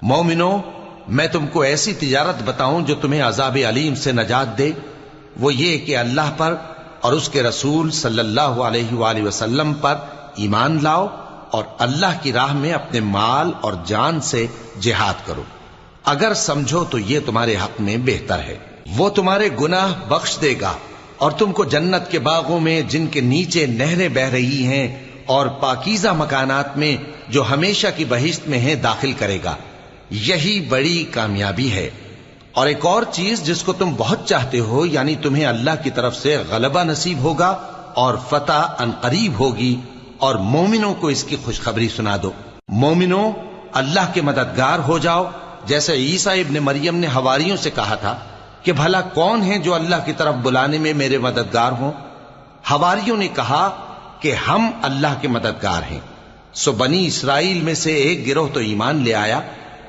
مومنو، میں تم کو ایسی تجارت بتاؤں جو تمہیں عذاب علیم سے نجات دے؟ وہ یہ کہ اللہ پر اور اس کے رسول صلی اللہ علیہ وآلہ وسلم پر ایمان لاؤ اور اللہ کی راہ میں اپنے مال اور جان سے جہاد کرو۔ اگر سمجھو تو یہ تمہارے حق میں بہتر ہے۔ وہ تمہارے گناہ بخش دے گا اور تم کو جنت کے باغوں میں جن کے نیچے نہریں بہ رہی ہیں اور پاکیزہ مکانات میں جو ہمیشہ کی بہشت میں ہیں داخل کرے گا۔ یہی بڑی کامیابی ہے۔ اور ایک اور چیز جس کو تم بہت چاہتے ہو، یعنی تمہیں اللہ کی طرف سے غلبہ نصیب ہوگا اور فتح عنقریب ہوگی، اور مومنوں کو اس کی خوشخبری سنا دو۔ مومنوں، اللہ کے مددگار ہو جاؤ، جیسے عیسیٰ ابن مریم نے حواریوں سے کہا تھا کہ بھلا کون ہے جو اللہ کی طرف بلانے میں میرے مددگار ہوں؟ حواریوں نے کہا کہ ہم اللہ کے مددگار ہیں۔ سو بنی اسرائیل میں سے ایک گروہ تو ایمان لے آیا،